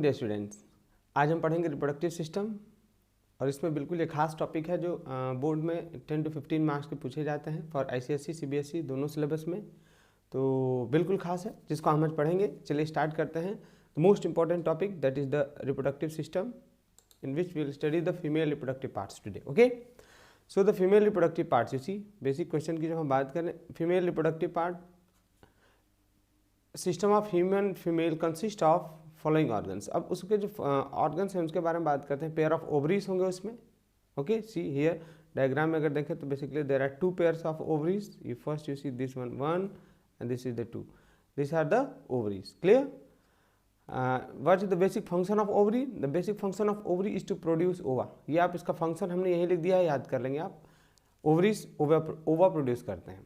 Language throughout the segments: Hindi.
Morning day students. आज हम पढ़ेंगे रिप्रोडक्टिव सिस्टम और इसमें बिल्कुल एक खास टॉपिक है जो बोर्ड में 10 to 15 मार्क्स के पूछे जाते हैं फॉर ICSE CBSE दोनों सिलेबस में। तो बिल्कुल खास है जिसको हम आज पढ़ेंगे। चलिए स्टार्ट करते हैं। The most important topic that is the reproductive system in which we will study the female reproductive parts today. Okay, so the female reproductive parts, you see basic question की जब हम बात करें, female reproductive part system of human female consist of following organs. अब उसके जो organs हैं उसके बारे में बात करते हैं। pair of ovaries होंगे उसमें। okay, see here diagram में अगर देखें तो basically there are two pairs of ovaries. You first you see this one and this is the two. These are the ovaries. Clear? What is the basic function of ovary? The basic function of ovary is to produce ova. ये आप इसका फंक्शन हमने यही लिख दिया है, याद कर लेंगे आप। ओवरीज ओवा प्रोड्यूस करते हैं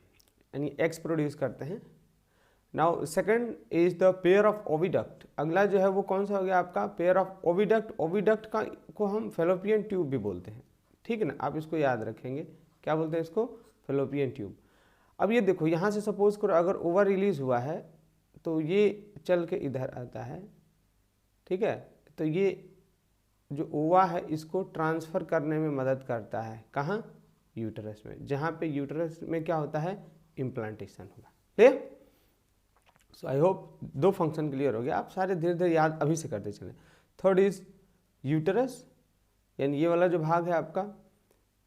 यानी एग्स प्रोड्यूस करते हैं। Now second is the pair of oviduct. अगला जो है वो कौन सा हो गया आपका पेयर ऑफ ओविडक्ट। ओविडक्ट का को हम फेलोपियन ट्यूब भी बोलते हैं, ठीक है ना, आप इसको याद रखेंगे। क्या बोलते हैं इसको? Fallopian tube. अब ये देखो यहाँ से सपोज करो अगर ओवा रिलीज हुआ है तो ये चल के इधर आता है, ठीक है। तो ये जो ओवा है इसको ट्रांसफ़र करने में मदद करता है। कहाँ? यूटरस में, जहाँ पे यूटरस में क्या होता है? इम्प्लांटेशन होगा। क्लियर? सो आई होप दो फंक्शन क्लियर हो गया। आप सारे धीरे धीरे याद अभी से करते चलें। थर्ड इज यूटरस, यानी ये वाला जो भाग है आपका,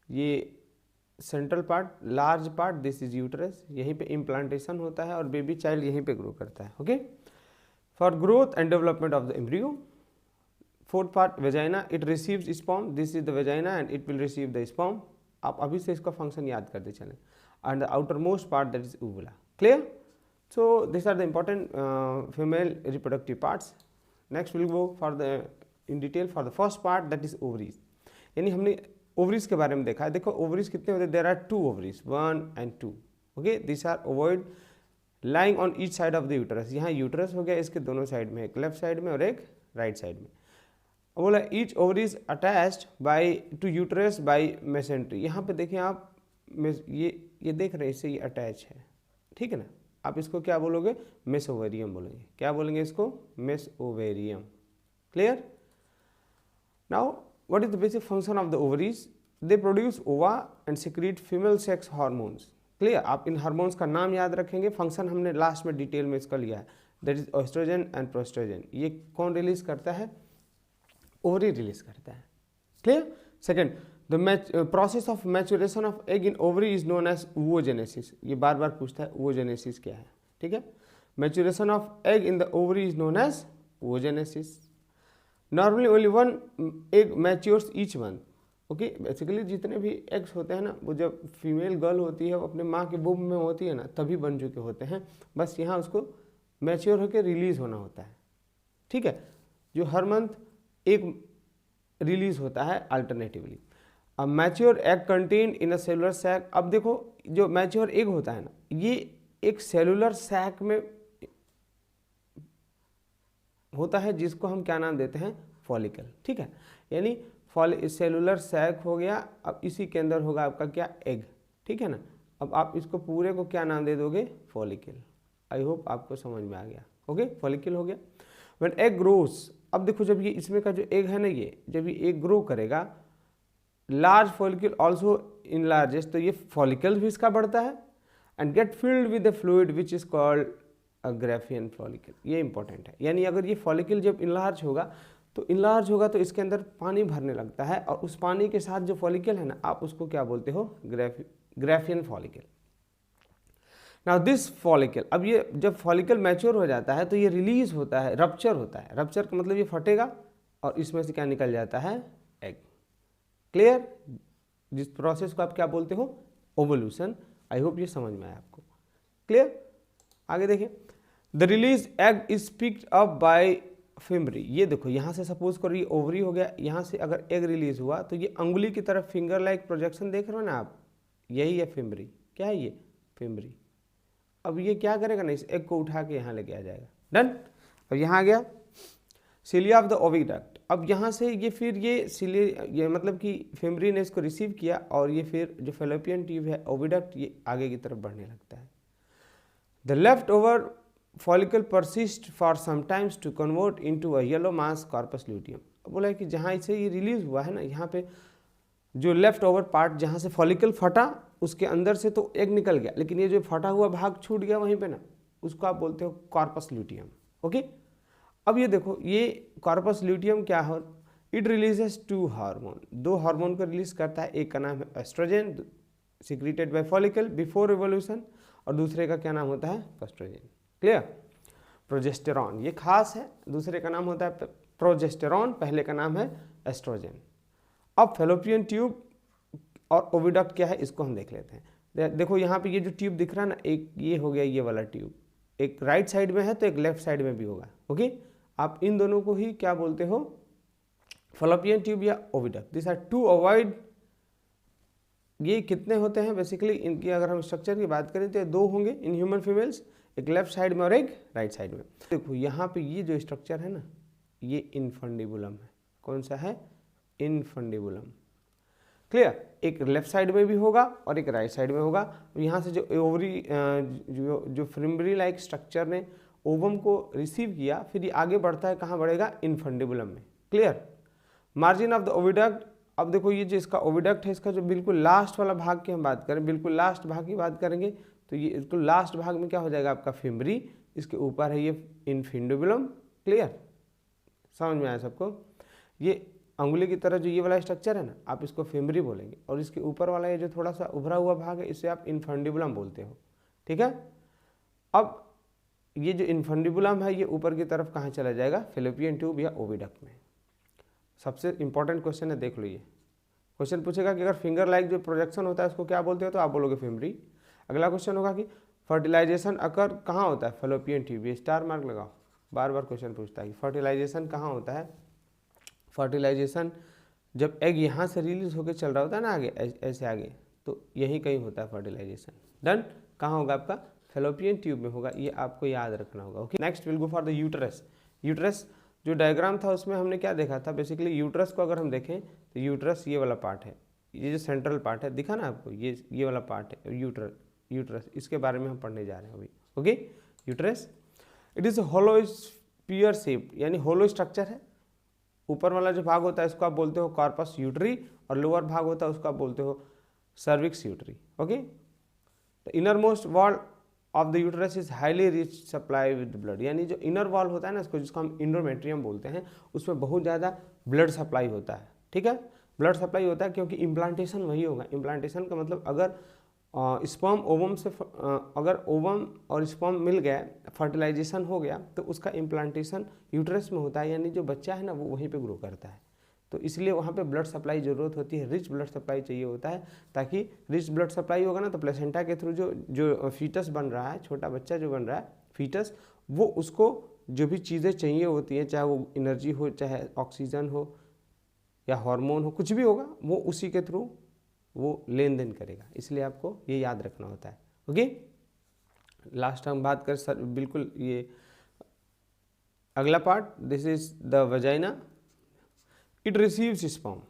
ये central part, large part, this is uterus. यहीं पे इम्प्लांटेशन होता है और बेबी चाइल्ड यहीं पे ग्रो करता है। Okay, for growth and development of the embryo. Fourth part vagina, it receives sperm, this is the vagina and it will receive the sperm. आप अभी से इसका फंक्शन याद करते चलें। And the outer most part that is uvula. Clear? So this are the important female reproductive parts. Next will go for the in detail for the first part that is ovaries. यानी हमने ओवरीज के बारे में देखा है। देखो ओवरीज कितने होते हैं? There are two ovaries, 1 and 2। Okay, this are ovoid lying on each side of the uterus. यहाँ यूटरस हो गया, इसके दोनों साइड में, एक लेफ्ट साइड में और एक राइट साइड में। बोला each ovaries attached by to uterus by mesentery. यहाँ पे देखिए आप, ये देख रहे हैं, इससे ये अटैच है, ठीक है ना। आप इसको क्या बोलोगे? मेसोवेरियम बोलेंगे। क्या बोलेंगे इसको? Mesovarium. Clear? Now what is the basic function of the ovaries? They produce ova and secrete female sex hormones. Clear? आप इन हार्मोन्स का नाम याद रखेंगे। फंक्शन हमने लास्ट में डिटेल में इसका लिया है, that is estrogen and progesterone. ये कौन रिलीज करता है? ओवरी रिलीज करता है। Clear? Second, the process of maturation of egg in ovary is known as oogenesis। ये बार बार पूछता है oogenesis क्या है, ठीक है। Maturation of egg in the ovary is known as oogenesis। Normally only one egg matures each month. Okay, basically जितने भी एग्स होते हैं ना, वो जब फीमेल गर्ल होती है वो अपने माँ के बूम में होती है ना, तभी बन चुके होते हैं। बस यहाँ उसको मैच्योर होकर रिलीज होना होता है, ठीक है। जो हर मंथ एक रिलीज होता है अल्टरनेटिवली। अब mature egg contained in a cellular sac. अब देखो जो मैच्योर एग होता है ना, ये एक सेलुलर सैक में होता है जिसको हम क्या नाम देते हैं? फॉलिकल, ठीक है। यानी सेलुलर सैक हो गया। अब इसी के अंदर होगा आपका क्या? एग, ठीक है ना। अब आप इसको पूरे को क्या नाम दे दोगे? फॉलिकल। आई होप आपको समझ में आ गया। ओके, फॉलिकल हो गया। व्हेन एग ग्रोस, अब देखो जब ये इसमें का जो एग है ना, ये जब ये एग ग्रो करेगा, लार्ज फॉलिकल ऑल्सो इनलार्जेस, तो ये फॉलिकल भी इसका बढ़ता है and get filled with the fluid which is called Graafian follicle. ये इंपॉर्टेंट है। यानी अगर ये फॉलिकल जब इनलार्ज होगा तो इसके अंदर पानी भरने लगता है और उस पानी के साथ जो फॉलिकल है ना, आप उसको क्या बोलते हो? Graafian follicle. Now this follicle, अब ये जब फॉलिकल मैच्योर हो जाता है तो ये रिलीज होता है, रप्चर होता है। रप्चर का मतलब ये फटेगा और इसमें से क्या निकल जाता है? एग। क्लियर? जिस प्रोसेस को आप क्या बोलते हो? ओवल्यूशन। आई होप ये समझ में आया आपको। क्लियर? आगे देखिए, the release egg is picked up by fimbriae. ये देखो यहाँ से सपोज करो ये ओवरी हो गया, यहाँ से अगर एग रिलीज हुआ तो ये अंगुली की तरफ फिंगर लाइक प्रोजेक्शन देख रहे हो ना आप, यही है फिम्बरी। क्या है ये? फिम्बरी। अब ये क्या करेगा ना, इस एग को उठा के यहाँ लेके आ जाएगा। डन। अब यहाँ आ गया सिलिया ऑफ द ओविडक्ट। अब यहाँ से ये फिर ये मतलब कि फिम्बरी ने इसको रिसीव किया और ये फिर जो फेलोपियन ट्यूब है ओविडक्ट, ये आगे की तरफ बढ़ने लगता है। The leftover follicle persist for sometimes to convert into a yellow mass corpus luteum. बोला है कि जहाँ से ये रिलीज हुआ है ना, यहाँ पे जो लेफ्ट ओवर पार्ट जहाँ से फॉलिकल फटा उसके अंदर से तो एग निकल गया, लेकिन ये जो फटा हुआ भाग छूट गया वहीं पे ना, उसको आप बोलते हो कॉर्पस ल्यूटियम। ओके, अब ये देखो, ये कॉर्पस ल्यूटियम क्या है, इट रिलीजेस 2 हार्मोन, 2 हार्मोन को रिलीज करता है। एक का नाम है oestrogen secreted by follicle before revolution, और दूसरे का क्या नाम होता है, एस्ट्रोजन। क्लियर? प्रोजेस्टेरॉन, ये खास है, दूसरे का नाम होता है प्रोजेस्टेरॉन, पहले का नाम है एस्ट्रोजन। अब फेलोपियन ट्यूब और ओविडक्ट क्या है इसको हम देख लेते हैं। देखो यहाँ पे ये जो ट्यूब दिख रहा है ना, एक ये हो गया ये वाला ट्यूब, एक राइट साइड में है तो एक लेफ्ट साइड में भी होगा। ओके, आप इन दोनों को ही क्या बोलते हो, फेलोपियन ट्यूब या ओविडक्ट। This are 2 ovoid. ये कितने होते हैं बेसिकली, इनकी अगर हम स्ट्रक्चर की बात करें तो 2 होंगे इन ह्यूमन फीमेल्स, एक लेफ्ट साइड में और एक राइट साइड में। देखो यहाँ पे ये जो स्ट्रक्चर है ना, ये इनफंडिबुलम है। कौन सा है, इनफंडिबुलम। क्लियर? एक लेफ्ट साइड में भी होगा और एक राइट साइड में होगा। यहाँ से जो ओवरी जो फ्रिम्बरी लाइक स्ट्रक्चर ने ओवम को रिसीव किया, फिर ये आगे बढ़ता है, कहाँ बढ़ेगा, इनफंडिबुलम में। Clear? Margin of the oviduct, अब देखो ये जो इसका ओविडक्ट है, इसका जो बिल्कुल लास्ट वाला भाग की हम बात करें, बिल्कुल लास्ट भाग की बात करेंगे तो ये बिल्कुल लास्ट भाग में क्या हो जाएगा आपका फिम्बरी, इसके ऊपर है ये इनफंडिबुलम। क्लियर? समझ में आया सबको? ये अंगुली की तरह जो ये वाला स्ट्रक्चर है ना, आप इसको फिम्बरी बोलेंगे, और इसके ऊपर वाला ये जो थोड़ा सा उभरा हुआ भाग है, इसे आप इनफंडिबुलम बोलते हो। ठीक है? अब ये जो इनफंडिबुलम है, ये ऊपर की तरफ कहाँ चला जाएगा, फेलोपियन ट्यूब या ओविडक्ट में। सबसे इंपॉर्टेंट क्वेश्चन है, देख लो। ये क्वेश्चन पूछेगा कि अगर फिंगर लाइक जो प्रोजेक्शन होता है उसको क्या बोलते हो, तो आप बोलोगे फिम्बरी। अगला क्वेश्चन होगा कि फर्टिलाइजेशन अकर कहाँ होता है, फेलोपियन ट्यूब। ये स्टार मार्क लगाओ, बार बार क्वेश्चन पूछता है कि फर्टिलाइजेशन कहाँ होता है। फर्टिलाइजेशन जब एग यहाँ से रिलीज होकर चल रहा होता है ना आगे, ऐसे आगे, तो यहीं कहीं होता है फर्टिलाइजेशन। डन? कहाँ होगा आपका, फेलोपियन ट्यूब में होगा, ये आपको याद रखना होगा। Okay, next will go for the uterus. Uterus जो डायग्राम था उसमें हमने क्या देखा था, बेसिकली यूट्रस को अगर हम देखें तो यूट्रस ये वाला पार्ट है, ये जो सेंट्रल पार्ट है, दिखा ना आपको, ये वाला पार्ट है यूट्रस, इसके बारे में हम पढ़ने जा रहे हैं अभी। Okay, uterus it is hollow sphere shaped, यानी होलो स्ट्रक्चर है। ऊपर वाला जो भाग होता है इसको आप बोलते हो कॉर्पस यूटरी, और लोअर भाग होता है उसको आप बोलते हो cervix uteri. Okay, the inner most wall of the uterus is highly rich supply with blood, यानी जो इनर वॉल होता है ना, इसको जिसको हम इंडोमेट्रियम बोलते हैं, उसमें बहुत ज़्यादा ब्लड सप्लाई होता है। ठीक है, ब्लड सप्लाई होता है क्योंकि इम्प्लांटेशन वही होगा। इम्प्लांटेशन का मतलब अगर स्पर्म ओवम से अगर ओवम और स्पर्म मिल गया, फर्टिलाइजेशन हो गया, तो उसका इम्प्लांटेशन यूट्रस में होता है, यानी जो बच्चा है ना वो वहीं पे ग्रो करता है। तो इसलिए वहाँ पे ब्लड सप्लाई ज़रूरत होती है, रिच ब्लड सप्लाई चाहिए होता है, ताकि रिच ब्लड सप्लाई होगा ना तो प्लेसेंटा के थ्रू जो फीटस बन रहा है, छोटा बच्चा जो बन रहा है फीटस, वो उसको जो भी चीज़ें चाहिए होती हैं, चाहे वो एनर्जी हो, चाहे ऑक्सीजन हो या हार्मोन हो, कुछ भी होगा, वो उसी के थ्रू वो लेन देन करेगा। इसलिए आपको ये याद रखना होता है। ओके, लास्ट हम बात कर सर, बिल्कुल ये अगला part, this is the vagina. It receives sperm,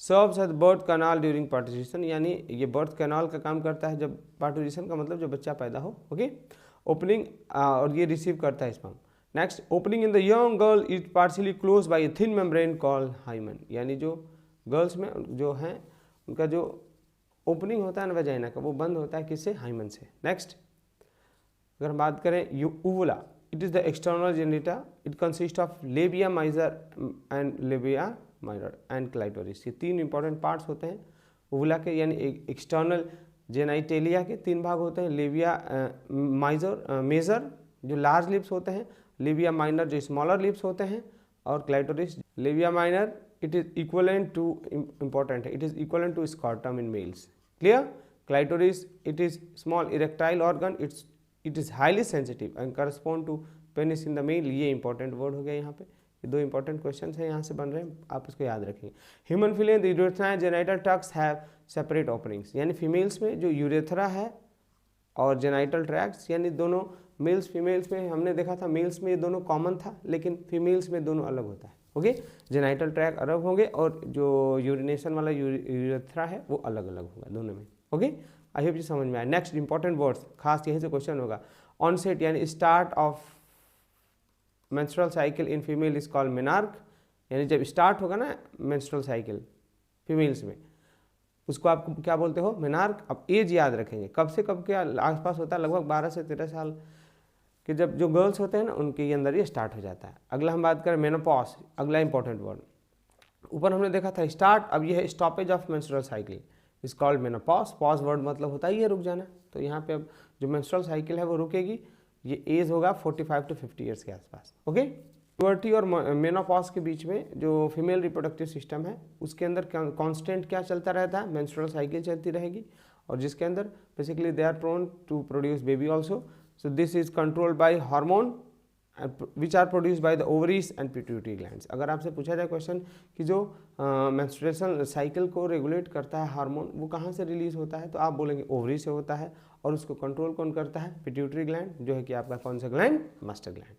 serves as birth canal during parturition, यानी ये बर्थ कैनाल का काम करता है। जब पार्टुरेशन का मतलब जब बच्चा पैदा हो। ओके, ओपनिंग, और ये रिसीव करता है sperm. Next, opening in the young girl is partially close by a thin membrane called hymen, यानी जो गर्ल्स में जो हैं उनका जो ओपनिंग होता है ना वजाइना का, वो बंद होता है किससे, हाइमन से। नेक्स्ट, अगर हम बात करें uvula, it is the external genitalia, it consist of labia major and labia minor and clitoris. ये 3 इंपॉर्टेंट पार्ट्स होते हैं ओवुला के, यानी एक्सटर्नल जेनाइटेलिया के 3 भाग होते हैं, लेबिया मेजर जो लार्ज लिप्स होते हैं, लेबिया माइनर जो स्मॉलर लिप्स होते हैं, और clitoris. लेबिया minor it is equivalent to, important है, it is equivalent to scrotum in males. Clear? Clitoris, it is small erectile organ, it is highly sensitive and correspond to penis in the male. ये important word हो गया यहाँ पे, ये 2 important questions हैं यहाँ से बन रहे हैं, आप इसको याद रखेंगे। Human female, the urethra and genital tracts have separate openings, यानी फीमेल्स में जो यूरेथ्रा है और जेनाइटल ट्रैक्ट्स, यानी दोनों मेल्स फीमेल्स में हमने देखा था, मेल्स में ये दोनों कॉमन था, लेकिन फीमेल्स में दोनों अलग होता है। ओके, जेनाइटल ट्रैक अलग होंगे और जो यूरिनेशन वाला यूरेथ्रा है वो अलग अलग होगा दोनों में। ओके, आई होप ये समझ में आया। नेक्स्ट इंपॉर्टेंट वर्ड्स, खास यहीं से क्वेश्चन होगा। ऑनसेट यानी start of menstrual cycle in female is called menarche, यानी जब स्टार्ट होगा ना मेंस्ट्रुअल साइकिल फीमेल्स में, उसको आप क्या बोलते हो, मेनार्क। अब एज याद रखेंगे, कब से कब के आसपास होता है, लगभग 12 से 13 साल के जब जो गर्ल्स होते हैं ना उनके अंदर ये स्टार्ट हो जाता है। अगला हम बात करें मेनोपॉज, अगला इंपॉर्टेंट वर्ड। ऊपर हमने देखा था स्टार्ट, अब ये है stoppage of menstrual cycle is called menopause. Pause word मतलब होता है ये रुक जाना, तो यहाँ पे अब जो मेंस्ट्रुअल साइकिल है वो रुकेगी, ये एज होगा 45 to 50 ईयर्स के आसपास। ओके, प्यूबर्टी और मेनोपॉज के बीच में जो फीमेल रिप्रोडक्टिव सिस्टम है उसके अंदर कांस्टेंट क्या चलता रहता है, मेंस्ट्रुअल साइकिल चलती रहेगी, और जिसके अंदर basically they are prone to produce baby also. So this is controlled by hormone which are produce by the ovaries and pituitary glands. अगर आपसे पूछा जाए क्वेश्चन कि जो मेंस्ट्रुएशन साइकिल को रेगुलेट करता है हार्मोन, वो कहाँ से रिलीज होता है, तो आप बोलेंगे ओवरी से होता है, और उसको कंट्रोल कौन करता है, पिट्यूटरी ग्लैंड, जो है कि आपका कौन सा gland, master gland.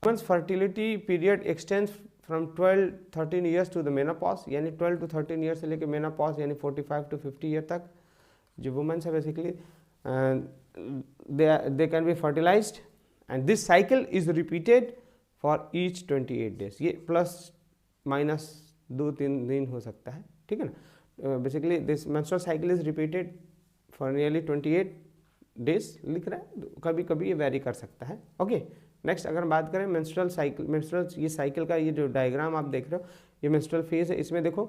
Women's fertility period extends from 12-13 years to the menopause, यानी 12 to 13 ईयर्स से लेकर मेनोपॉज यानी 45 to 50 ईयर तक जो वुमेन्स है basically they can be fertilised, and this cycle is repeated for each 28 days. ये प्लस माइनस 2-3 दिन हो सकता है, ठीक है ना। Basically this menstrual cycle is repeated for nearly 28 days लिख रहा है, कभी कभी ये वेरी कर सकता है। ओके, नेक्स्ट अगर बात करें मेंस्ट्रुअल साइकिल, मेंस्ट्रुअल ये साइकिल का ये जो डायग्राम आप देख रहे हो, ये मेंस्ट्रुअल फेज है। इसमें देखो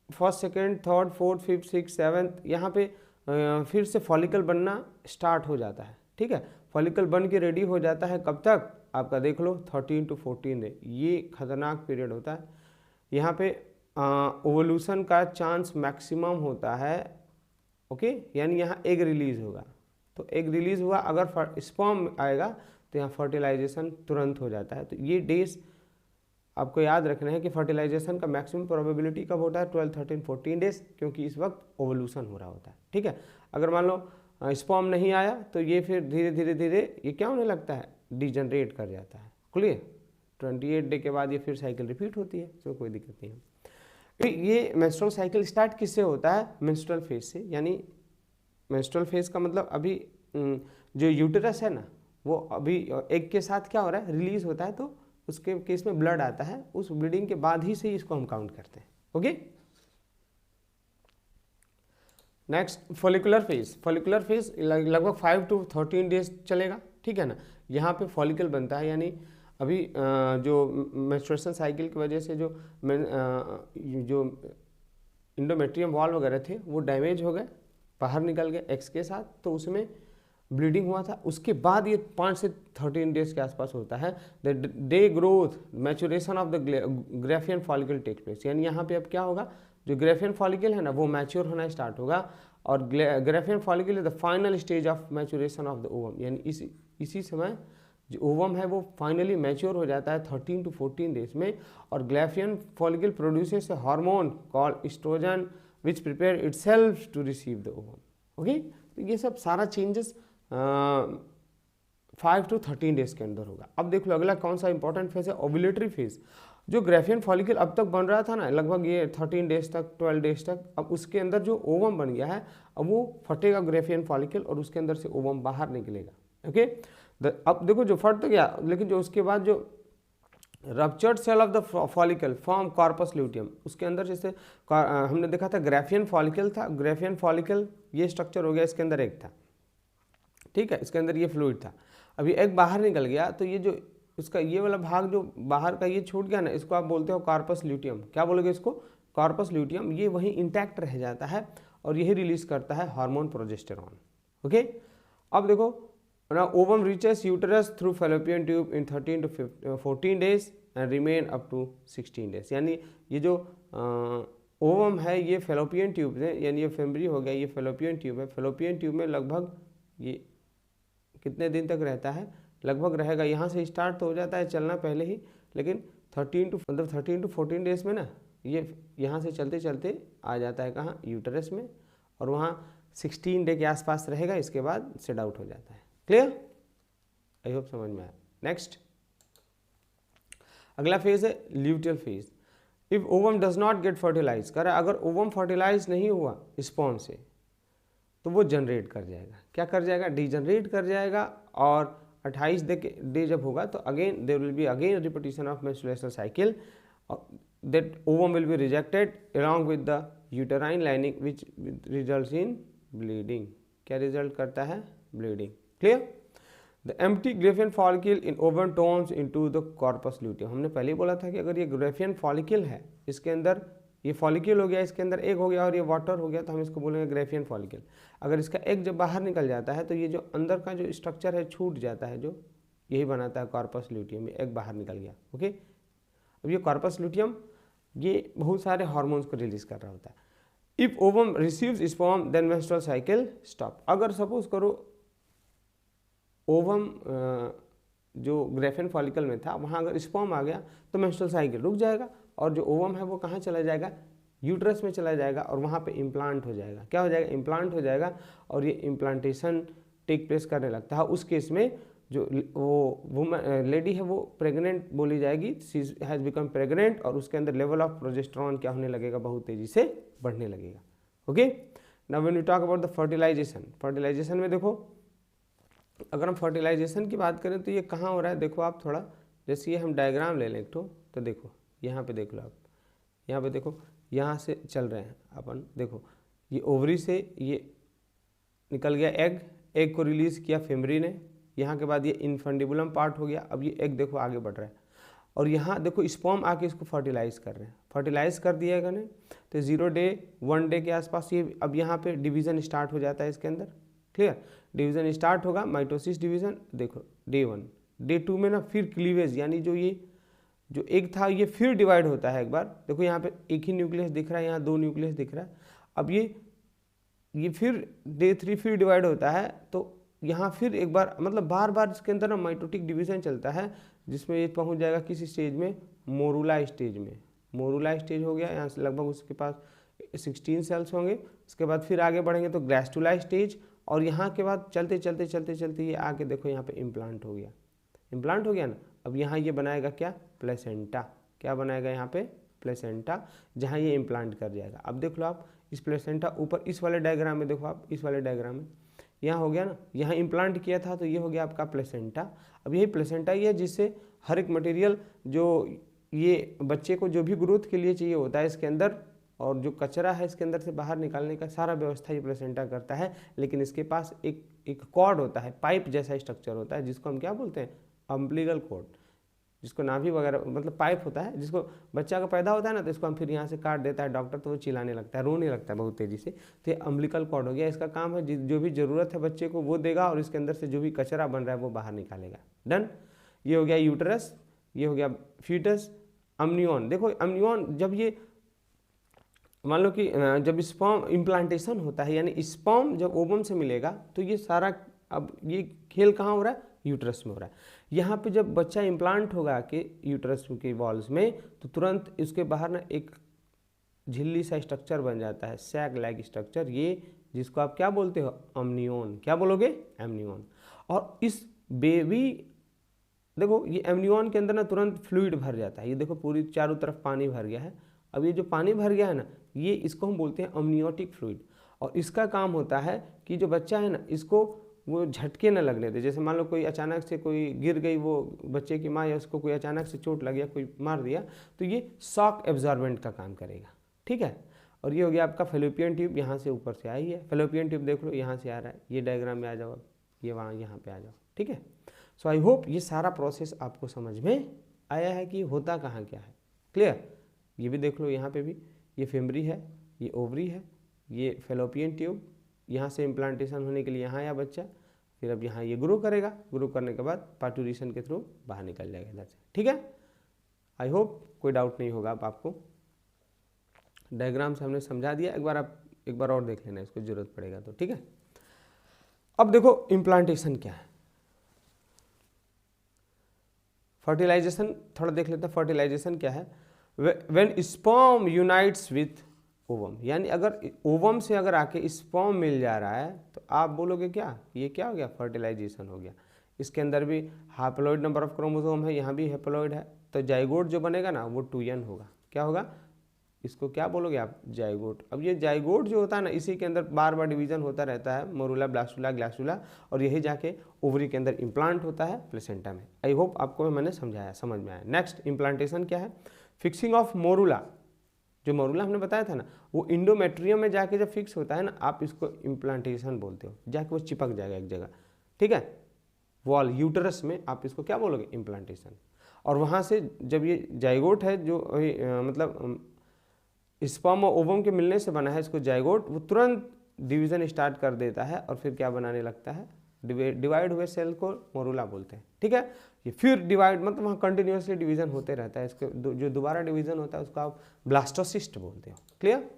first, second, third, fourth, fifth, six, seventh, यहाँ पे फिर से फॉलिकल बनना स्टार्ट हो जाता है, ठीक है। फॉलिकल बन के रेडी हो जाता है कब तक, आपका देख लो 13 to 14 डे, ये खतरनाक पीरियड होता है। यहाँ पे ओवल्यूशन का चांस मैक्सिमम होता है, ओके, यानी यहाँ एग रिलीज होगा, तो एग रिलीज हुआ, अगर स्पर्म आएगा तो यहाँ फर्टिलाइजेशन तुरंत हो जाता है। तो ये डेज आपको याद रखना है कि फर्टिलाइजेशन का मैक्सिमम प्रोबेबिलिटी कब होता है, 12, 13, 14 डेज, क्योंकि इस वक्त ओवल्यूशन हो रहा होता है, ठीक है। अगर मान लो स्पर्म नहीं आया तो ये फिर धीरे धीरे धीरे ये क्या होने लगता है, डिजनरेट कर जाता है, क्लियर। 28 डे के बाद ये फिर साइकिल रिपीट होती है, तो कोई दिक्कत नहीं है। तो ये मेंस्ट्रुअल साइकिल स्टार्ट किससे होता है, मेंस्ट्रुअल फेज से, यानी मेंस्ट्रुअल फेज का मतलब अभी जो यूटेरस है ना वो अभी एग के साथ क्या हो रहा है, रिलीज होता है, तो उसके केस में ब्लड आता है, उस ब्लीडिंग के बाद ही से इसको हम काउंट करते हैं। Okay, next follicular phase. Follicular phase लगभग 5 to 13 डेज चलेगा, ठीक है ना। यहाँ पे फॉलिकल बनता है, यानी अभी जो मेंस्ट्रुएशन साइकिल की वजह से जो इंडोमेट्रियम वॉल वगैरह थे वो डैमेज हो गए, बाहर निकल गए एक्स के साथ, तो उसमें ब्लीडिंग हुआ था। उसके बाद ये 5 से 13 डेज के आसपास होता है। The day growth maturation of the Graafian follicle take place, यानी यहाँ पे अब क्या होगा, जो ग्रेफियन फॉलिकल है ना वो मैच्योर होना स्टार्ट होगा, और Graafian follicle is the final stage of maturation of the ovum, यानी इसी समय जो ओवम है वो फाइनली मैच्योर हो जाता है 13 to 14 डेज में, और Graafian follicle produces a hormone called oestrogen which prepare itself to receive the ovum. Okay, तो ये सब सारा चेंजेस 5 to 13 डेज के अंदर होगा। अब देख लो अगला कौन सा इंपॉर्टेंट फेज है, ओव्यूलेटरी फेज। जो ग्रेफियन फॉलिकल अब तक बन रहा था ना लगभग ये 13 डेज तक, 12 डेज तक, अब उसके अंदर जो ओवम बन गया है अब वो फटेगा ग्रेफियन फॉलिकल और उसके अंदर से ओवम बाहर निकलेगा। ओके, अब देखो जो फट तो गया, लेकिन जो उसके बाद जो ruptured cell of the follicle form corpus luteum, उसके अंदर जैसे हमने देखा था ग्रेफियन फॉलिकल था, ग्रेफियन फॉलिकल ये स्ट्रक्चर हो गया, इसके अंदर एक था, ठीक है, इसके अंदर ये फ्लूइड था। अभी एक बाहर निकल गया तो ये जो उसका ये वाला भाग जो बाहर का ये छूट गया ना, इसको आप बोलते हो कॉर्पस ल्यूटियम। क्या बोलोगे इसको, कॉर्पस ल्यूटियम। ये वहीं इंटैक्ट रह जाता है और यही रिलीज करता है हार्मोन प्रोजेस्टेरॉन। ओके, अब देखो ना, ovum reaches uterus through fallopian tube in 13 to 14 days and remain up to 16 days, यानी ये जो ओवम है ये फैलोपियन ट्यूब है, यानी ये फेम्ब्री हो गया, ये फैलोपियन ट्यूब है। फैलोपियन ट्यूब में लगभग ये कितने दिन तक रहता है, लगभग रहेगा, यहाँ से स्टार्ट तो हो जाता है चलना पहले ही, लेकिन 13 to 14 डेज में ना ये यहाँ से चलते चलते आ जाता है कहाँ, यूटेरस में, और वहाँ 16 डे के आसपास रहेगा, इसके बाद सेट आउट हो जाता है। क्लियर, आई होप समझ में आया। नेक्स्ट अगला फेज है luteal phase. If ovum does not get fertilise, कर अगर ओवम फर्टिलाइज नहीं हुआ स्पर्म से, तो वो जनरेट कर जाएगा, क्या कर जाएगा, डीजनरेट कर जाएगा। और 28 डे जब होगा तो again there will be again repetition of menstrual cycle, that ovum will be rejected along with the uterine lining which results in bleeding. क्या रिजल्ट करता है, bleeding. Clear. The empty Graafian follicle in ovum turns into the corpus luteum. हमने पहले ही बोला था कि अगर ये ग्रेफियन फॉलिकल है, इसके अंदर ये फॉलिकल हो गया, इसके अंदर एग हो गया और ये वाटर हो गया, तो हम इसको बोलेंगे ग्रेफियन फॉलिकल। अगर इसका एग जब बाहर निकल जाता है तो ये जो अंदर का जो स्ट्रक्चर है छूट जाता है, जो यही बनाता है कॉर्पस ल्यूटियम। एग बाहर निकल गया, ओके। अब ये कॉर्पस ल्यूटियम ये बहुत सारे हार्मोन्स को रिलीज कर रहा होता है। If ovum receives sperm then menstrual cycle stop. अगर सपोज करो ओवम जो ग्रेफियन फॉलिकल में था वहाँ अगर स्पर्म आ गया तो मेंस्ट्रुअल साइकिल रुक जाएगा, और जो ओवम है वो कहाँ चला जाएगा, यूट्रस में चला जाएगा, और वहाँ पे इम्प्लांट हो जाएगा। क्या हो जाएगा, इम्प्लांट हो जाएगा, और ये इम्प्लांटेशन टेक प्लेस करने लगता है। उस केस में जो वो लेडी है वो प्रेग्नेंट बोली जाएगी, शी हैज़ बिकम प्रेग्नेंट, और उसके अंदर लेवल ऑफ प्रोजेस्टेरॉन क्या होने लगेगा, बहुत तेज़ी से बढ़ने लगेगा। Okay. Now when you talk about the fertilisation, fertilisation में देखो, अगर हम फर्टिलाइजेशन की बात करें तो ये कहाँ हो रहा है, देखो आप थोड़ा, जैसे ये हम डायग्राम ले लें एक तो देखो यहाँ पे देख लो आप, यहाँ पे देखो, यहाँ से चल रहे हैं अपन, देखो ये ओवरी से ये निकल गया एग, एग को रिलीज़ किया फेमरी ने, यहाँ के बाद ये इनफंडिबुलम पार्ट हो गया। अब ये एग देखो आगे बढ़ रहा है, और यहाँ देखो स्पर्म आके इसको फर्टिलाइज कर रहे हैं, फर्टिलाइज कर दिएगा ने तो 0 डे 1 डे के आसपास ये अब यहाँ पे डिवीज़न स्टार्ट हो जाता है इसके अंदर। क्लियर, डिवीज़न स्टार्ट होगा, माइटोसिस डिवीज़न। देखो डे 1 डे 2 में ना फिर क्लीवेज, यानी जो ये जो एग था ये फिर डिवाइड होता है एक बार। देखो यहाँ पे एक ही न्यूक्लियस दिख रहा है, यहाँ 2 न्यूक्लियस दिख रहा है। अब ये फिर डे 3 फिर डिवाइड होता है, तो यहाँ फिर एक बार, मतलब बार बार इसके अंदर ना माइटोटिक डिवीज़न चलता है, जिसमें ये पहुँच जाएगा किस स्टेज में, मोरूला स्टेज में। मोरूला स्टेज हो गया, यहाँ से लगभग उसके पास 16 सेल्स होंगे। उसके बाद फिर आगे बढ़ेंगे तो ग्रेस्टुला स्टेज, और यहाँ के बाद चलते चलते चलते चलते ये आके देखो यहाँ पे इम्प्लांट हो गया, इम्प्लांट हो गया ना। अब यहाँ ये बनाएगा क्या, प्लेसेंटा। क्या बनाएगा यहाँ पे, प्लेसेंटा, जहाँ ये इम्प्लांट कर जाएगा। अब देख लो आप इस प्लेसेंटा ऊपर इस वाले डायग्राम में देखो आप, इस वाले डायग्राम में यहाँ हो गया ना, यहाँ इम्प्लांट किया था तो ये हो गया आपका प्लेसेंटा। अब यही प्लेसेंटा ही है जिससे हर एक मटेरियल जो ये बच्चे को जो भी ग्रोथ के लिए चाहिए होता है इसके अंदर, और जो कचरा है इसके अंदर से बाहर निकालने का सारा व्यवस्था ये प्लेसेंटा करता है। लेकिन इसके पास एक कॉर्ड होता है, पाइप जैसा स्ट्रक्चर होता है, जिसको हम क्या बोलते हैं, अम्बिलिकल कॉर्ड, जिसको नाभि वगैरह मतलब पाइप होता है, जिसको बच्चा का पैदा होता है ना तो इसको हम फिर यहाँ से काट देता है डॉक्टर, तो वो चिल्लाने लगता है, रोने लगता है बहुत तेज़ी से। तो ये अम्बिलिकल कॉर्ड हो गया, इसका काम है जो भी ज़रूरत है बच्चे को वो देगा, और इसके अंदर से जो भी कचरा बन रहा है वो बाहर निकालेगा। डन। ये हो गया यूटरस, ये हो गया फीटस। अम्नियन, देखो अम्नियन जब ये मान लो कि जब स्पर्म इम्प्लांटेशन होता है, यानी स्पर्म जब ओवम से मिलेगा तो ये सारा, अब ये खेल कहाँ हो रहा है, यूट्रस में हो रहा है। यहाँ पे जब बच्चा इम्प्लांट होगा कि यूट्रस के वॉल्स में, तो तुरंत इसके बाहर ना एक झिल्ली सा स्ट्रक्चर बन जाता है, सैक लाइक स्ट्रक्चर, ये जिसको आप क्या बोलते हो, अम्नियन। क्या बोलोगे, एमनियन। और इस बेबी, देखो ये एमनियन के अंदर ना तुरंत फ्लूइड भर जाता है, ये देखो पूरी चारों तरफ पानी भर गया है। अब ये जो पानी भर गया है ना, ये इसको हम बोलते हैं अम्नियोटिक फ्लूइड, और इसका काम होता है कि जो बच्चा है ना इसको वो झटके न लगने दे। जैसे मान लो कोई अचानक से कोई गिर गई, वो बच्चे की माँ, या उसको कोई अचानक से चोट लग गया, कोई मार दिया, तो ये शॉक एब्जॉर्बेंट का काम करेगा। ठीक है। और ये हो गया आपका फेलोपियन ट्यूब, यहाँ से ऊपर से आई है, फेलोपियन ट्यूब देख लो यहाँ से आ रहा है, ये डायग्राम में आ जाओ, ये वहाँ यहाँ पे आ जाओ। ठीक है। सो आई होप ये सारा प्रोसेस आपको समझ में आया है कि होता कहाँ क्या है। क्लियर। ये भी देख लो, यहाँ पे भी ये फेमरी है, ये ओवरी है, ये फेलोपियन ट्यूब, यहाँ से इम्प्लांटेशन होने के लिए यहाँ आया बच्चा, फिर अब यहाँ ये ग्रो करेगा, ग्रो करने के बाद पार्टूरेशन के थ्रू बाहर निकल जाएगा इधर से। ठीक है। आई होप कोई डाउट नहीं होगा अब आपको। डायग्राम से हमने समझा दिया, एक बार और देख लेना, इसको जरूरत पड़ेगा तो। ठीक है। अब देखो इम्प्लांटेशन क्या है, फर्टिलाइजेशन थोड़ा देख लेते हैं। फर्टिलाइजेशन क्या है, when sperm unites with ovum, यानी अगर ओवम से अगर आके स्पर्म मिल जा रहा है तो आप बोलोगे क्या, ये क्या हो गया, फर्टिलाइजेशन हो गया। इसके अंदर भी हैप्लॉइड नंबर ऑफ क्रोमोसोम है, यहाँ भी हैप्लॉइड है, तो जाइगोट जो बनेगा ना वो 2n होगा। क्या होगा, इसको क्या बोलोगे आप, जाइगोट। अब ये जाइगोट जो होता है ना, इसी के अंदर बार बार डिवीजन होता रहता है, मोरूला, ब्लास्टुला, ग्लैसुला, और यही जाके ओवरी के अंदर इम्प्लांट होता है प्लेसेंटा में। आई होप आपको मैंने समझाया, समझ में आया। नेक्स्ट इम्प्लांटेशन क्या है, फिक्सिंग ऑफ मोरूला। जो मोरूला हमने बताया था ना, वो इंडोमेट्रियम में जाके जब फिक्स होता है ना, आप इसको इम्प्लांटेशन बोलते हो, जाके वो चिपक जाएगा एक जगह, ठीक है, वॉल यूटरस में, आप इसको क्या बोलोगे, इम्प्लांटेशन। और वहाँ से जब ये जाइगोट है जो मतलब स्पर्म और ओवम के मिलने से बना है, इसको जाइगोट, वो तुरंत डिवीजन स्टार्ट कर देता है और फिर क्या बनाने लगता है, डिवाइड हुए सेल को मोरूला बोलते हैं, ठीक है। ये फिर डिवाइड मतलब वहाँ कंटिन्यूसली डिवीजन होते रहता है, इसके जो दोबारा डिवीजन होता है उसको आप ब्लास्टोसिस्ट बोलते हो। क्लियर।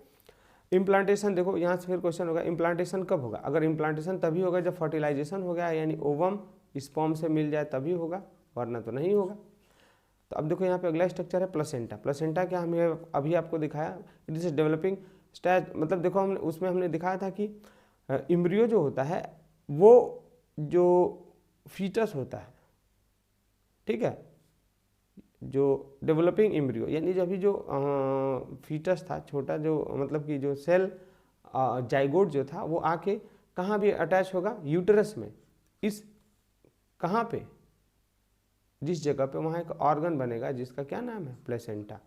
इम्प्लांटेशन देखो, यहाँ से फिर क्वेश्चन होगा, इम्प्लांटेशन कब होगा। अगर इम्प्लांटेशन तभी होगा जब फर्टिलाइजेशन हो गया, यानी ओवम स्पर्म से मिल जाए तभी होगा, वरना तो नहीं होगा। तो अब देखो यहाँ पे अगला स्ट्रक्चर है प्लेसेंटा। प्लेसेंटा क्या हमें अभी आपको दिखाया, इट इज डेवलपिंग स्टेज। मतलब देखो हमने उसमें हमने दिखाया था कि एम्ब्रियो जो होता है वो जो फीटस होता है, ठीक है, जो डेवलपिंग एम्ब्रियो यानी जब भी जो फीटस था छोटा, जो मतलब कि जो सेल जाइगोट जो था वो आके कहाँ भी अटैच होगा, यूटरस में। इस कहाँ पे, जिस जगह पे, वहाँ एक ऑर्गन बनेगा जिसका क्या नाम है, प्लेसेंटा।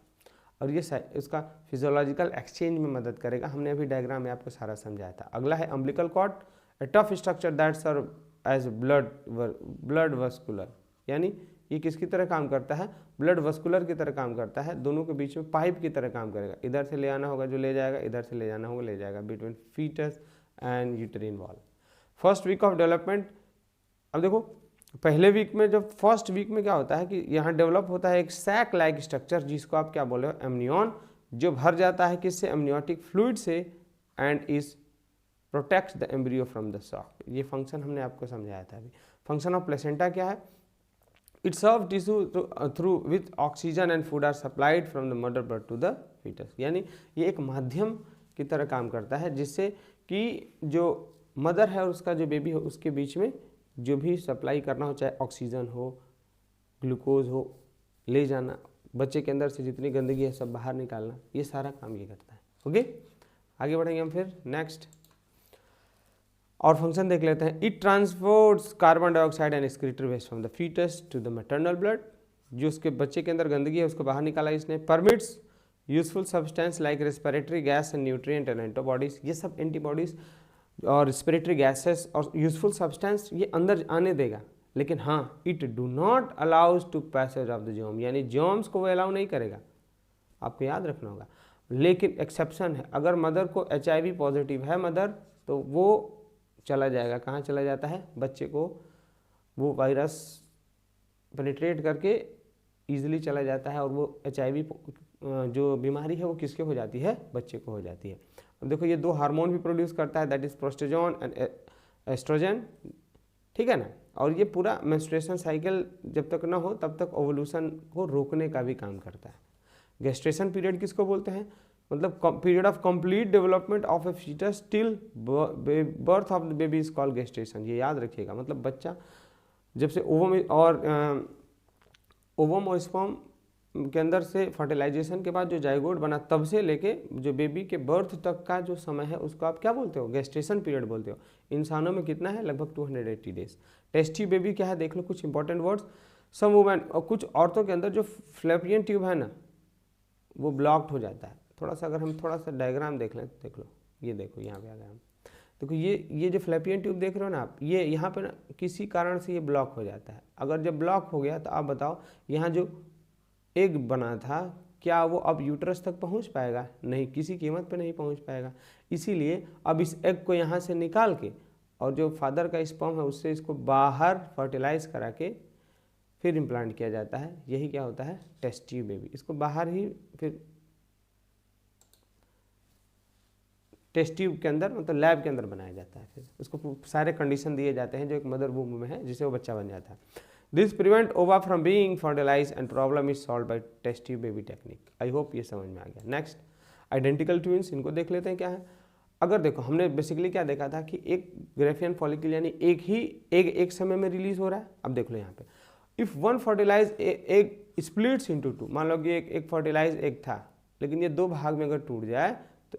और ये इसका फिजियोलॉजिकल एक्सचेंज में मदद करेगा। हमने अभी डायग्राम में आपको सारा समझाया था। अगला है umbilical cord, a tough structure that serve as blood vascular, यानी ये किसकी तरह काम करता है, ब्लड वस्कुलर की तरह काम करता है, दोनों के बीच में पाइप की तरह काम करेगा। इधर से ले आना होगा जो ले जाएगा, इधर से ले जाना होगा ले जाएगा, between foetus and uterine wall. First week of development. अब देखो पहले वीक में, जब फर्स्ट वीक में क्या होता है कि यहाँ डेवलप होता है एक सैक लाइक स्ट्रक्चर, जिसको आप क्या बोले हो, एमनियन, जो भर जाता है किससे, एमनियोटिक फ्लूइड से, and is protects the embryo from the shock. ये फंक्शन हमने आपको समझाया था अभी। फंक्शन ऑफ प्लेसेंटा क्या है, it serve tissue through with oxygen and food are supplied from the mother blood to the foetus. यानी ये एक माध्यम की तरह काम करता है, जिससे कि जो मदर है और उसका जो बेबी है उसके बीच में जो भी सप्लाई करना हो, चाहे ऑक्सीजन हो, ग्लूकोज हो, ले जाना, बच्चे के अंदर से जितनी गंदगी है सब बाहर निकालना, ये सारा काम ये करता है। ओके, आगे बढ़ेंगे हम फिर नेक्स्ट और फंक्शन देख लेते हैं। It transports carbon dioxide and excretory waste from the foetus to the maternal blood. जो उसके बच्चे के अंदर गंदगी है उसको बाहर निकाला इसने। Permits useful substance like respiratory gas and nutrient and antibodies. ये सब एंटीबॉडीज और रेस्पिरेटरी गैसेस और यूजफुल सब्सटेंस ये अंदर आने देगा, लेकिन हाँ, it do not allows to passage of the germ, यानी जर्म्स को वो अलाउ नहीं करेगा, आपको याद रखना होगा। लेकिन एक्सेप्शन है, अगर मदर को HIV पॉजिटिव है मदर, तो वो चला जाएगा, कहाँ चला जाता है, बच्चे को वो वायरस पेनिट्रेट करके ईजिली चला जाता है, और वो HIV जो बीमारी है वो किसके हो जाती है, बच्चे को हो जाती है। अब देखो ये दो हार्मोन भी प्रोड्यूस करता है, दैट इज प्रोस्टेजोन एंड एस्ट्रोजन, ठीक है ना। और ये पूरा मेंस्ट्रुएशन साइकिल जब तक ना हो तब तक ओवुलेशन को रोकने का भी काम करता है। गेस्टेशन पीरियड किसको बोलते हैं, मतलब period of complete development of a foetus till birth of the baby is called gestation. ये याद रखिएगा, मतलब बच्चा जब से ओवम और स्पर्म के अंदर से फर्टिलाइजेशन के बाद जो जाइगोट बना, तब से लेके जो बेबी के बर्थ तक का जो समय है उसको आप क्या बोलते हो, गेस्टेशन पीरियड बोलते हो। इंसानों में कितना है, लगभग 280 डेज। टेस्टी बेबी क्या है, देख लो कुछ इंपॉर्टेंट वर्ड्स। सम वुमेन, और कुछ औरतों के अंदर जो फ्लैपियन ट्यूब है ना वो ब्लॉक्ड हो जाता है। थोड़ा सा अगर हम थोड़ा सा डायग्राम देख लें, देख लो, ये देखो यहाँ पे आ गए हम, देखो ये जो फ्लैपियन ट्यूब देख रहे हो ना आप, ये यहाँ पे ना किसी कारण से ये ब्लॉक हो जाता है। अगर जब ब्लॉक हो गया तो आप बताओ यहाँ जो एग बना था क्या वो अब यूट्रस तक पहुँच पाएगा, नहीं, किसी कीमत पे नहीं पहुँच पाएगा। इसीलिए अब इस एग को यहाँ से निकाल के और जो फादर का स्पर्म है उससे इसको बाहर फर्टिलाइज करा के फिर इम्प्लांट किया जाता है। यही क्या होता है, टेस्ट ट्यूब बेबी। इसको बाहर ही फिर टेस्ट ट्यूब के अंदर, मतलब लैब के अंदर बनाया जाता है। फिर उसको सारे कंडीशन दिए जाते हैं जो एक मदर वूम में है, जिससे वो बच्चा बन जाता है। This prevent ova from being fertilise and problem is solve by test tube baby technique. I hope ये समझ में आ गया। नेक्स्ट आइडेंटिकल ट्विंस, इनको देख लेते हैं क्या है। अगर देखो हमने बेसिकली क्या देखा था कि एक ग्रेफियन फॉलिकल यानी एक ही एक समय में रिलीज हो रहा है। अब देख लो यहाँ पे, if one fertilize egg splits into two, मान लो कि एक फर्टिलाइज एग था, लेकिन ये 2 भाग में अगर टूट जाए तो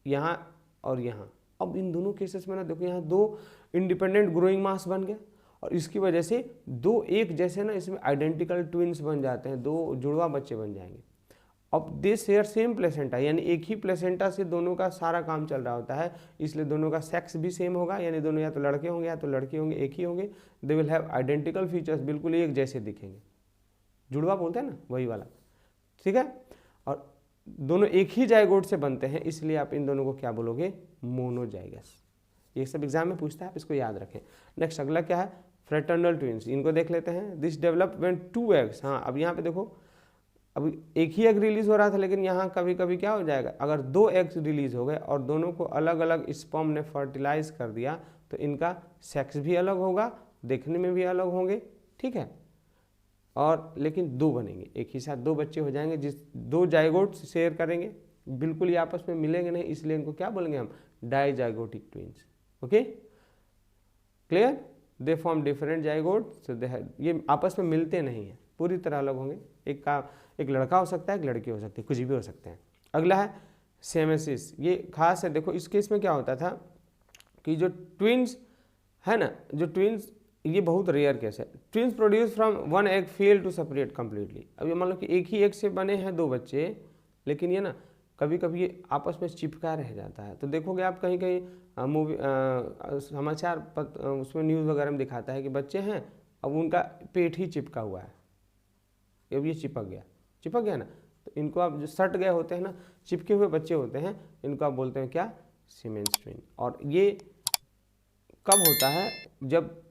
यहाँ और यहाँ, अब इन दोनों केसेस में ना देखो यहाँ 2 इंडिपेंडेंट ग्रोइंग मास बन गया और इसकी वजह से 2 एक जैसे ना इसमें आइडेंटिकल ट्विंस बन जाते हैं, 2 जुड़वा बच्चे बन जाएंगे। अब दे शेयर सेम प्लेसेंटा, यानी एक ही प्लेसेंटा से दोनों का सारा काम चल रहा होता है, इसलिए दोनों का सेक्स भी सेम होगा, यानी दोनों या तो लड़के होंगे या तो लड़की होंगे, एक ही होंगे। They will have identical features, बिल्कुल एक जैसे दिखेंगे, जुड़वा बोलते हैं ना वही वाला, ठीक है। और दोनों एक ही जाइगोट से बनते हैं, इसलिए आप इन दोनों को क्या बोलोगे, मोनोजाइगस। ये सब एग्जाम में पूछता है, आप इसको याद रखें। नेक्स्ट अगला क्या है, फ्रेटर्नल ट्विंस, इनको देख लेते हैं। दिस डेवलप व्हेन 2 एग्स, हाँ अब यहाँ पे देखो अभी एक ही एग रिलीज हो रहा था, लेकिन यहाँ कभी कभी क्या हो जाएगा, अगर 2 एग्स रिलीज हो गए और दोनों को अलग अलग स्पर्म ने फर्टिलाइज कर दिया तो इनका सेक्स भी अलग होगा, देखने में भी अलग होंगे, ठीक है। और लेकिन 2 बनेंगे, एक ही साथ 2 बच्चे हो जाएंगे, जिस 2 जाइगोट शेयर करेंगे, बिल्कुल ही आपस में मिलेंगे नहीं, इसलिए इनको क्या बोलेंगे हम, dizygotic twins. Okay clear, they form different zygote, so they ये आपस में मिलते नहीं हैं, पूरी तरह अलग होंगे। एक लड़का हो सकता है, एक लड़की हो सकती है, कुछ भी हो सकते हैं। अगला है सेमेसिस, ये खास है। देखो इस केस में क्या होता था कि जो ट्विंस है ना, जो ट्विंस, ये बहुत रेयर केस है। Twins produce from 1 egg fail to separate completely. अब ये मान लो कि एक ही एग से बने हैं 2 बच्चे, लेकिन ये ना कभी कभी ये आपस में चिपका रह जाता है। तो देखोगे आप कहीं कहीं मूवी समाचार उसमें न्यूज़ वगैरह में दिखाता है कि बच्चे हैं, अब उनका पेट ही चिपका हुआ है, अब ये चिपक गया ना, तो इनको आप जो सट गए होते हैं ना, चिपके हुए बच्चे होते हैं, इनको आप बोलते हैं क्या, सीमेंस ट्विन। और ये कब होता है, जब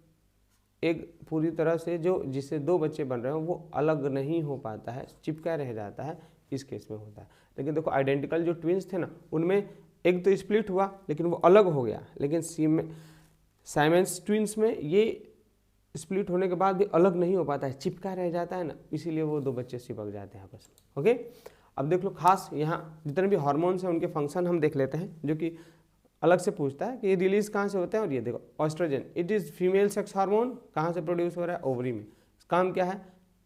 एक पूरी तरह से जो जिससे 2 बच्चे बन रहे हो वो अलग नहीं हो पाता है, चिपका रह जाता है, इस केस में होता है। लेकिन देखो आइडेंटिकल जो ट्विंस थे ना, उनमें एक तो स्प्लिट हुआ लेकिन वो अलग हो गया, लेकिन साइमेंस ट्विंस में ये स्प्लिट होने के बाद भी अलग नहीं हो पाता है, चिपका रह जाता है ना, इसीलिए वो 2 बच्चे चिपक जाते हैं आपस में। ओके अब देख लो खास यहाँ जितने भी हार्मोन्स हैं उनके फंक्शन हम देख लेते हैं, जो कि अलग से पूछता है कि ये रिलीज कहाँ से होता है। और ये देखो oestrogen, it is female sex hormone, कहाँ से प्रोड्यूस हो रहा है, ओवरी में। काम क्या है,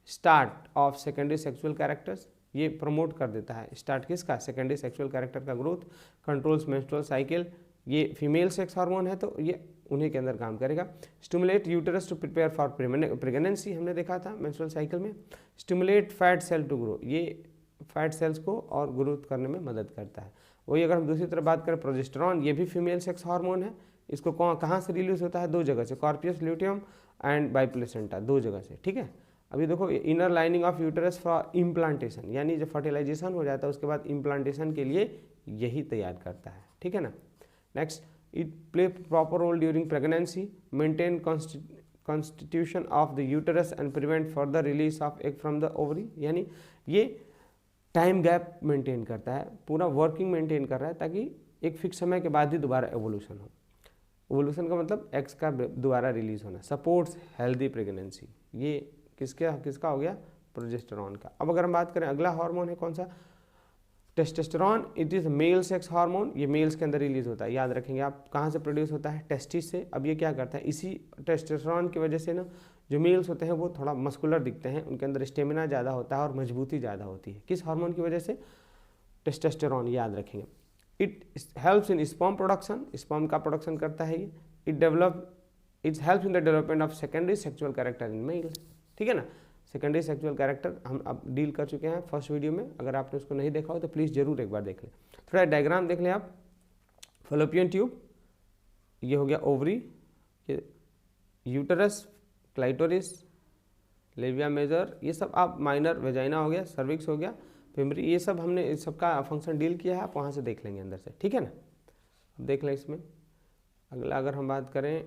start of secondary sexual characters, ये प्रमोट कर देता है, स्टार्ट किसका, सेकेंडरी सेक्सुअल कैरेक्टर का ग्रोथ, कंट्रोल्स मेंस्ट्रुअल साइकिल, ये फीमेल सेक्स हार्मोन है तो ये उन्हीं के अंदर काम करेगा। Stimulate uterus to prepare for pregnancy, हमने देखा था मेंस्ट्रुअल साइकिल में। Stimulate fat cell to grow, ये फैट सेल्स को और ग्रोथ करने में मदद करता है। वही अगर हम दूसरी तरफ बात करें प्रोजेस्टेरॉन, ये भी फीमेल सेक्स हार्मोन है, इसको कहाँ से रिलीज होता है, 2 जगह से, कॉर्पियस ल्यूटियम एंड बाइप्लेसेंटा, 2 जगह से, ठीक है। अभी देखो inner lining of uterus for implantation, यानी जब फर्टिलाइजेशन हो जाता है उसके बाद इम्प्लांटेशन के लिए यही तैयार करता है, ठीक है ना। Next, it play proper role during pregnancy, maintain constitution of the uterus and prevent further release of egg from the ovary, यानी ये टाइम गैप मेंटेन करता है, पूरा वर्किंग मेंटेन कर रहा है, ताकि एक फिक्स समय के बाद ही दोबारा एवोल्यूशन हो। एवोल्यूशन का मतलब एग्स का दोबारा रिलीज होना। सपोर्ट्स हेल्दी प्रेगनेंसी, ये किसका हो गया, प्रोजेस्टेरॉन का। अब अगर हम बात करें अगला हार्मोन है कौन सा, testosterone, it is male sex hormone, ये मेल्स के अंदर रिलीज होता है, याद रखेंगे आप। कहाँ से प्रोड्यूस होता है, टेस्टिस से। अब ये क्या करता है, इसी टेस्टोस्टेरॉन की वजह से ना जो मेल्स होते हैं वो थोड़ा मस्कुलर दिखते हैं, उनके अंदर स्टेमिना ज़्यादा होता है और मजबूती ज़्यादा होती है। किस हार्मोन की वजह से, टेस्टोस्टेरॉन, याद रखेंगे। It helps in sperm production, sperm का प्रोडक्शन करता है ये। It helps in the development of secondary sexual character in male, ठीक है ना। सेकेंडरी सेक्सुअल कैरेक्टर हम अब डील कर चुके हैं फर्स्ट वीडियो में, अगर आपने उसको नहीं देखा हो तो प्लीज़ जरूर एक बार देख लें। थोड़ा डायग्राम देख लें आप। फैलोपियन ट्यूब, ये हो गया ओवरी, ये यूटरस, क्लाइटोरिस, लेविया मेजर, ये सब आप माइनर, वेजाइना हो गया, सर्विक्स हो गया, फिमरी, ये सब हमने इस सबका फंक्शन डील किया है, आप वहाँ से देख लेंगे अंदर से, ठीक है ना। अब देख लें इसमें अगला अगर हम बात करें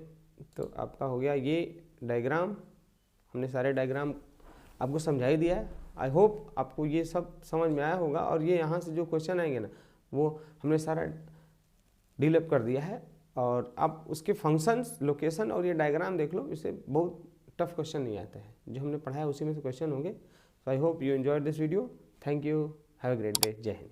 तो आपका हो गया ये डायग्राम, हमने सारे डायग्राम आपको समझा ही दिया है। आई होप आपको ये सब समझ में आया होगा, और ये यहाँ से जो क्वेश्चन आएंगे ना वो हमने सारा डील अप कर दिया है, और आप उसके फंक्शंस, लोकेशन और ये डायग्राम देख लो, इससे बहुत टफ क्वेश्चन नहीं आते हैं, जो हमने पढ़ा है उसी में से क्वेश्चन होंगे। So I hope you enjoyed this video, thank you, have a great day, Jai Hind.